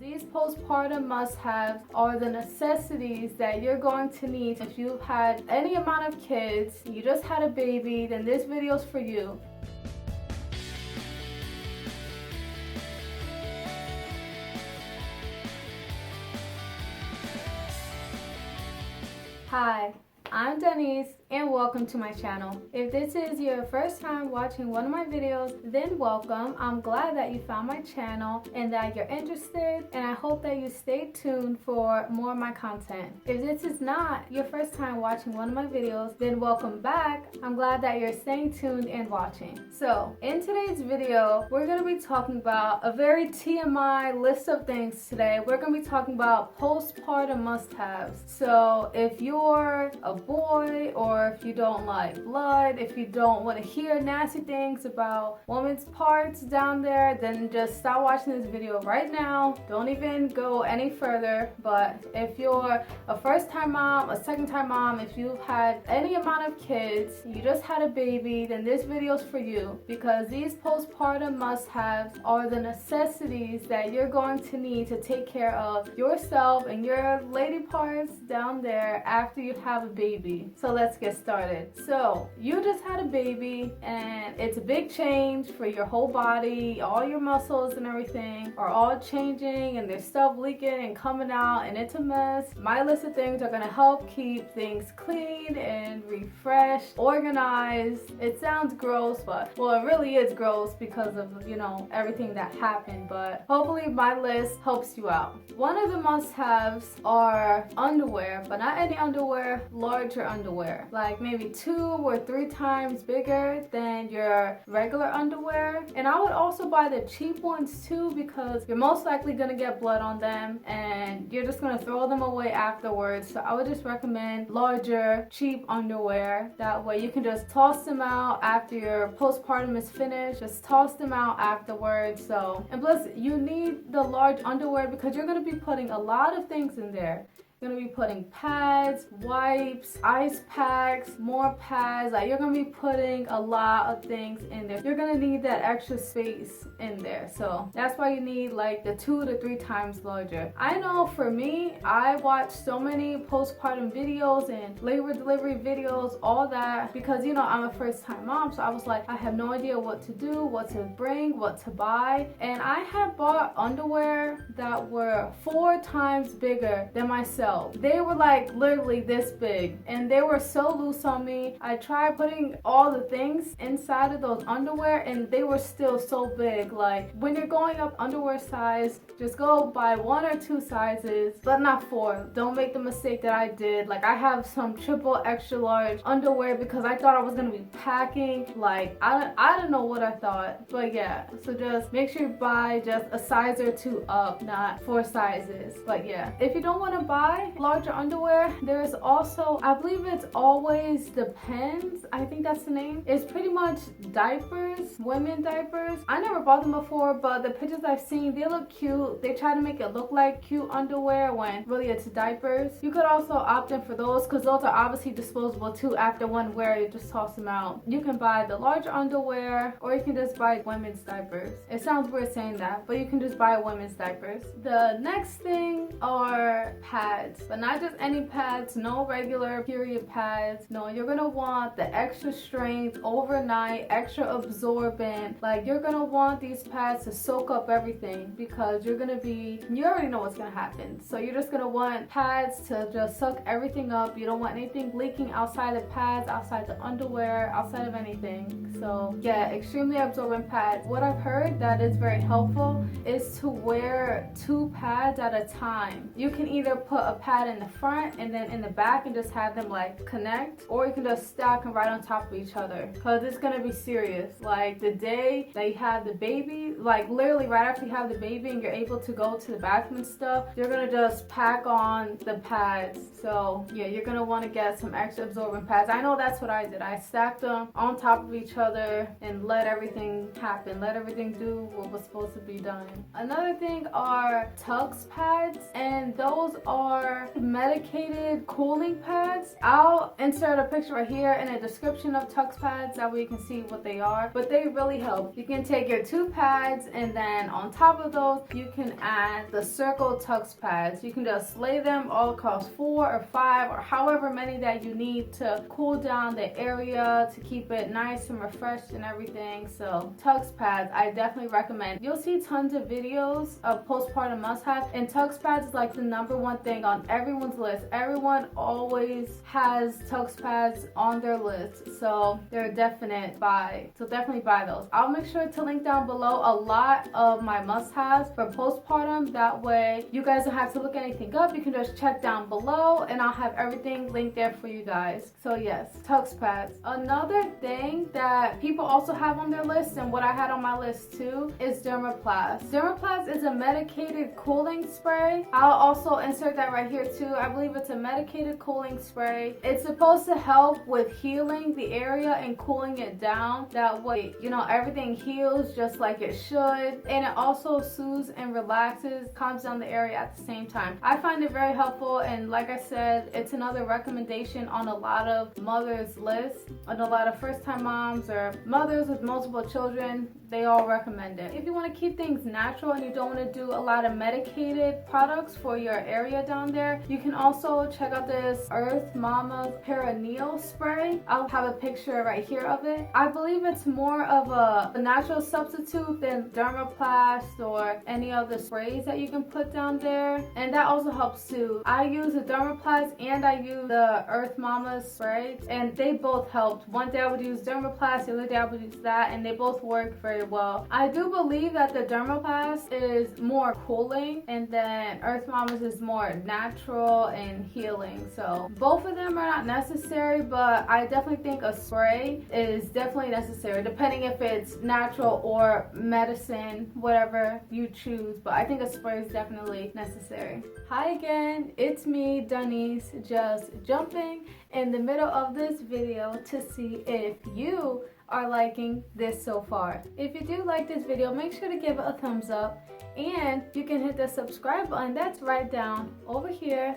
these postpartum must-haves are the necessities that you're going to need if you've had any amount of kids, you just had a baby, then this video is for you. Hi, I'm Denise and welcome to my channel. If this is your first time watching one of my videos, then welcome. I'm glad that you found my channel and that you're interested, and I hope that you stay tuned for more of my content. If this is not your first time watching one of my videos, then welcome back. I'm glad that you're staying tuned and watching. So in today's video, we're going to be talking about a very TMI list of things today. We're going to be talking about postpartum must-haves. So if you're a boy, or if you don't like blood, if you don't want to hear nasty things about women's parts down there, then just stop watching this video right now. Don't even go any further. But if you're a first-time mom, a second-time mom, if you've had any amount of kids, you just had a baby, then this video is for you, because these postpartum must-haves are the necessities that you're going to need to take care of yourself and your lady parts down there after you have a baby. So let's get started. So you just had a baby and it's a big change for your whole body. All your muscles and everything are all changing and there's stuff leaking and coming out and it's a mess. My list of things are going to help keep things clean and refreshed, organized. It sounds gross, but well, it really is gross because of, you know, everything that happened, but hopefully my list helps you out. One of the must-haves are underwear, but not any underwear, larger underwear, like maybe 2 or 3 times bigger than your regular underwear. And I would also buy the cheap ones too, because you're most likely gonna get blood on them and you're just gonna throw them away afterwards. So I would just recommend larger, cheap underwear. That way you can just toss them out after your postpartum is finished. Just toss them out afterwards. So, and plus you need the large underwear because you're gonna be putting a lot of things in there. You're gonna be putting pads, wipes, ice packs, more pads. Like, you're gonna be putting a lot of things in there. You're gonna need that extra space in there. So that's why you need like the 2 to 3 times larger. I know for me, I watch so many postpartum videos and labor delivery videos, all that, because you know I'm a first time mom. So I was like, I have no idea what to do, what to bring, what to buy. And I had bought underwear that were 4 times bigger than myself. They were like literally this big and they were so loose on me. I tried putting all the things inside of those underwear and they were still so big. Like, when you're going up underwear size, just go by 1 or 2 sizes, but not 4. Don't make the mistake that I did. Like, I have some triple extra large underwear because I thought I was gonna be packing. Like, I don't know what I thought, but yeah. So just make sure you buy just a size or 2 up, not 4 sizes. But yeah, if you don't want to buy larger underwear, there's also, I believe it's Always Depends, I think that's the name. It's pretty much diapers, women diapers. I never bought them before, but the pictures I've seen, they look cute. They try to make it look like cute underwear when really it's diapers. You could also opt in for those because those are obviously disposable too. After one wear, you just toss them out. You can buy the larger underwear or you can just buy women's diapers. It sounds weird saying that, but you can just buy women's diapers. The next thing are pads. But not just any pads, no regular period pads. No, you're gonna want the extra strength, overnight, extra absorbent. Like, you're gonna want these pads to soak up everything because you already know what's gonna happen. So you're just gonna want pads to just suck everything up. You don't want anything leaking outside the pads, outside the underwear, outside of anything. So yeah, extremely absorbent pads. What I've heard that is very helpful is to wear 2 pads at a time. You can either put a pad in the front and then in the back and just have them like connect, or you can just stack them right on top of each other, because it's gonna be serious. Like, the day that you have the baby, like literally right after you have the baby and you're able to go to the bathroom and stuff, you're gonna just pack on the pads. So yeah, you're gonna want to get some extra absorbent pads. I know that's what I did. I stacked them on top of each other and let everything happen, let everything do what was supposed to be done. Another thing are Tux Pads, and those are are medicated cooling pads. I'll insert a picture right here in a description of Tux Pads, that way you can see what they are, but they really help. You can take your 2 pads and then on top of those you can add the circle Tux Pads. You can just lay them all across 4 or 5 or however many that you need to cool down the area to keep it nice and refreshed and everything. So Tux Pads, I definitely recommend. You'll see tons of videos of postpartum must-have, and Tux Pads is like the #1 thing on everyone's list. Everyone always has Tux Pads on their list, so they're a definite buy. So definitely buy those. I'll make sure to link down below a lot of my must-haves for postpartum. That way you guys don't have to look anything up. You can just check down below and I'll have everything linked there for you guys. So yes, Tux Pads. Another thing that people also have on their list, and what I had on my list too, is Dermaplast. Dermaplast is a medicated cooling spray. I'll also insert that right here too. I believe it's a medicated cooling spray. It's supposed to help with healing the area and cooling it down. That way, you know, everything heals just like it should, and it also soothes and relaxes, calms down the area at the same time. I find it very helpful, and like I said, it's another recommendation on a lot of mothers' lists, on a lot of first-time moms or mothers with multiple children. They all recommend it. If you want to keep things natural and you don't want to do a lot of medicated products for your area down there, you can also check out this Earth Mama's Perineal spray. I'll have a picture right here of it. I believe it's more of a natural substitute than Dermaplast or any other sprays that you can put down there, and that also helps too. I use the Dermaplast and I use the Earth Mama's spray, and they both helped. One day I would use Dermaplast, the other day I would use that, and they both work very well. I do believe that the Dermaplast is more cooling and then Earth Mama's is more natural and healing. So both of them are not necessary, but I definitely think a spray is definitely necessary, depending if it's natural or medicine, whatever you choose. But I think a spray is definitely necessary. Hi again, it's me, Denise, just jumping in the middle of this video to see if you are liking this so far. If you do like this video, make sure to give it a thumbs up, and you can hit the subscribe button that's right down over here.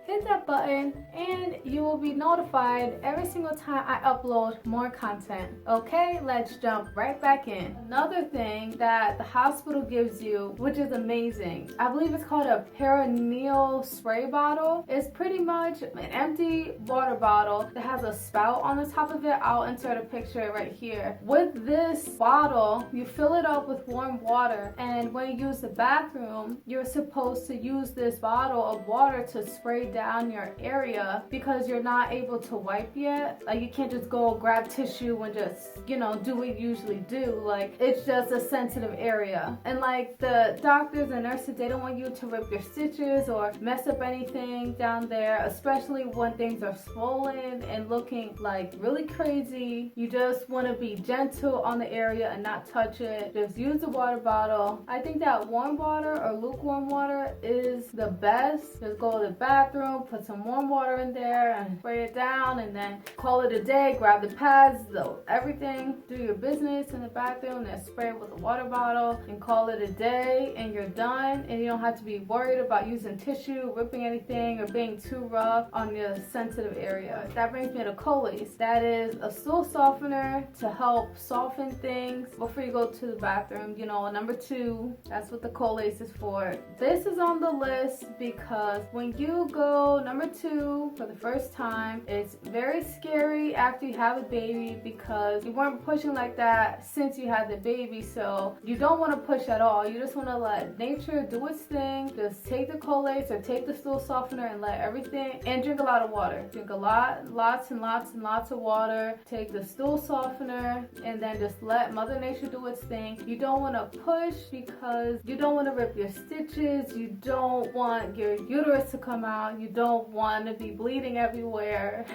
Hit that button and you will be notified every single time I upload more content. Okay, let's jump right back in. Another thing that the hospital gives you, which is amazing, I believe it's called a Perineal spray bottle. It's pretty much an empty water bottle that has a spout on the top of it. I'll insert a picture right here. With this bottle, you fill it up with warm water, and when you use the bathroom, you're supposed to use this bottle of water to spray down your area, because you're not able to wipe yet. Like, you can't just go grab tissue and just, you know, do what you usually do. Like, it's just a sensitive area, and like the doctors and nurses, they don't want you to rip your stitches or mess up anything down there, especially when things are swollen and looking like really crazy. You just want to be gentle on the area and not touch it. Just use the water bottle. I think that warm water or lukewarm water is the best. Just go to the bathroom, put some warm water in there and spray it down, and then call it a day. Grab the pads, everything, do your business in the bathroom, and spray it with a water bottle and call it a day, and you're done. And you don't have to be worried about using tissue, ripping anything, or being too rough on your sensitive area. That brings me to Colace. That is a stool softener to help soften things before you go to the bathroom. You know, #2, that's what the Colace is for. This is on the list because when you go #2 for the first time, it's very scary after you have a baby, because you weren't pushing like that since you had the baby. So you don't want to push at all. You just want to let nature do its thing. Just take the Colace or take the stool softener and let everything, and drink a lot of water. Drink a lots and lots of water. Take the stool softener and then just let Mother Nature do its thing. You don't want to push because you don't want to rip your stitches. You don't want your uterus to come out. You don't want to be bleeding everywhere.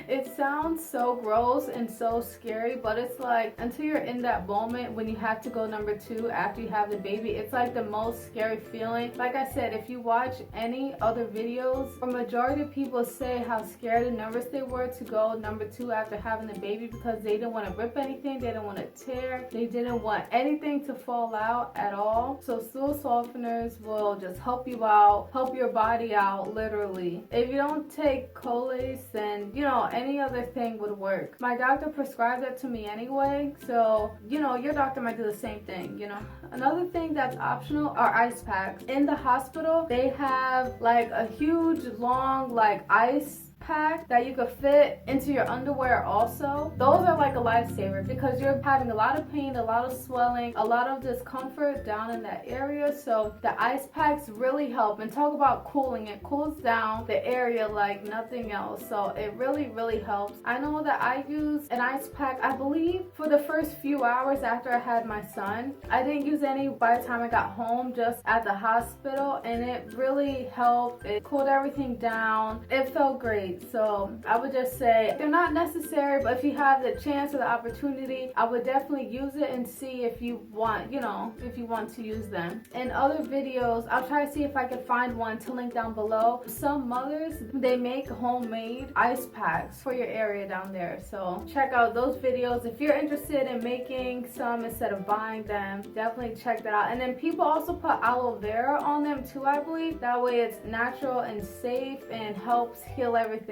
It sounds so gross and so scary, but it's like until you're in that moment when you have to go number 2 after you have the baby, it's like the most scary feeling. Like I said, if you watch any other videos, a majority of people say how scared and nervous they were to go number 2 after having the baby because they didn't want to rip anything, they didn't want to tear, they didn't want anything to fall out at all. So stool softeners will just help you out, help your body out, literally. If you don't take Colace, then you know any other thing would work. My doctor prescribed that to me anyway, so you know your doctor might do the same thing, you know. Another thing that's optional are ice packs. In the hospital, they have like a huge long like ice pack that you could fit into your underwear also. Those are like a lifesaver because you're having a lot of pain, a lot of swelling, a lot of discomfort down in that area. So the ice packs really help. And talk about cooling, it cools down the area like nothing else. So it really helps. I know that I use an ice pack, I believe for the first few hours after I had my son. I didn't use any by the time I got home, just at the hospital, and it really helped. It cooled everything down. It felt great. So I would just say they're not necessary, but if you have the chance or the opportunity, I would definitely use it and see if you want, you know, if you want to use them. In other videos, I'll try to see if I can find one to link down below. Some mothers, they make homemade ice packs for your area down there. So check out those videos. If you're interested in making some instead of buying them, definitely check that out. And then people also put aloe vera on them too, I believe. That way it's natural and safe and helps heal everything.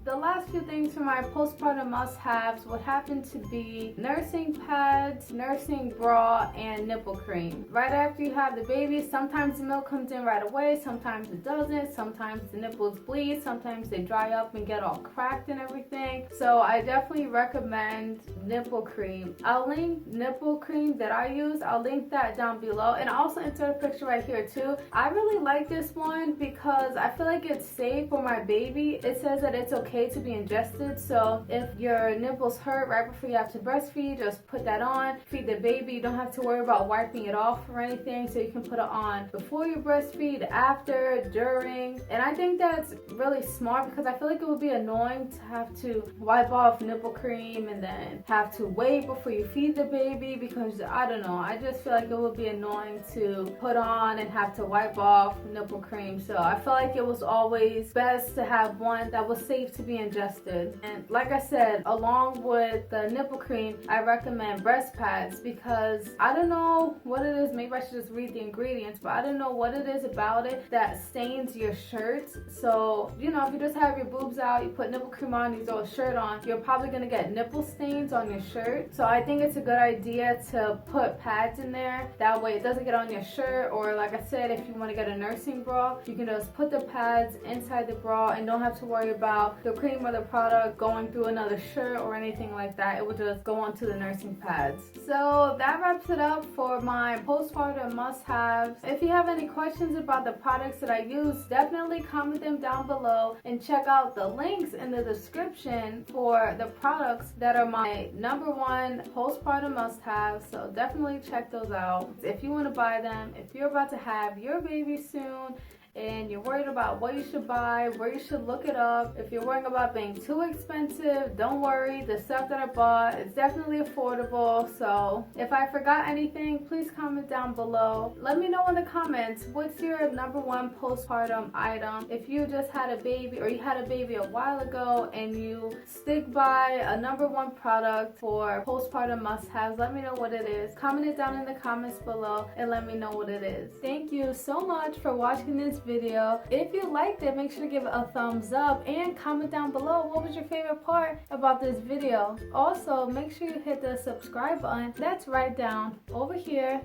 The last few things for my postpartum must-haves would happen to be nursing pads, nursing bra, and nipple cream. Right after you have the baby, sometimes the milk comes in right away, sometimes it doesn't, sometimes the nipples bleed, sometimes they dry up and get all cracked and everything. So I definitely recommend nipple cream. I'll link nipple cream that I use, I'll link that down below, and I'll also insert a picture right here too. I really like this one because I feel like it's safe for my baby. It says that it's okay to be ingested, so if your nipples hurt right before you have to breastfeed, just put that on, feed the baby. You don't have to worry about wiping it off or anything, so you can put it on before you breastfeed, after, during. And I think that's really smart because I feel like it would be annoying to have to wipe off nipple cream and then have to wait before you feed the baby, because I don't know, I just feel like it would be annoying to put on and have to wipe off nipple cream. So I feel like it was always best to have one that was safe to be ingested. And like I said, along with the nipple cream, I recommend breast pads because I don't know what it is, maybe I should just read the ingredients, but I don't know what it is about it that stains your shirts. So you know, if you just have your boobs out, you put nipple cream on, you throw a shirt on, you're probably gonna get nipple stains on your shirt. So I think it's a good idea to put pads in there, that way it doesn't get on your shirt. Or like I said, if you want to get a nursing bra, you can just put the pads inside the bra and don't have to worry about the cream or the product going through another shirt or anything like that. It will just go onto the nursing pads. So that wraps it up for my postpartum must-haves. If you have any questions about the products that I use, definitely comment them down below and check out the links in the description for the products that are my #1 postpartum must-haves. So definitely check those out if you want to buy them. If you're about to have your baby soon and you're worried about what you should buy, where you should look it up, if you're worrying about being too expensive, don't worry. The stuff that I bought is definitely affordable. So if I forgot anything, please comment down below. Let me know in the comments, what's your #1 postpartum item? If you just had a baby or you had a baby a while ago and you stick by a #1 product for postpartum must-haves, let me know what it is. Comment it down in the comments below and let me know what it is. Thank you so much for watching this video. If you liked it, make sure to give it a thumbs up and comment down below what was your favorite part about this video. Also, make sure you hit the subscribe button that's right down over here.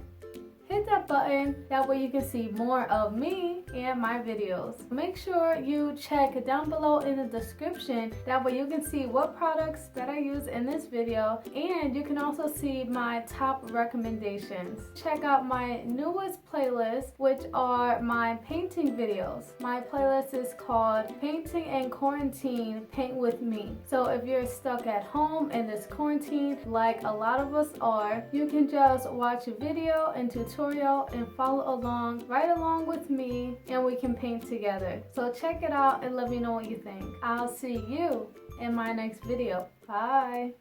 Hit that button, that way you can see more of me and my videos. Make sure you check down below in the description, that way you can see what products that I use in this video, and you can also see my top recommendations. Check out my newest playlist, which are my painting videos. My playlist is called Painting in Quarantine, Paint With Me. So if you're stuck at home in this quarantine like a lot of us are, you can just watch a video and tutorial tutorial and follow along right along with me, and we can paint together. So check it out and let me know what you think. I'll see you in my next video. Bye.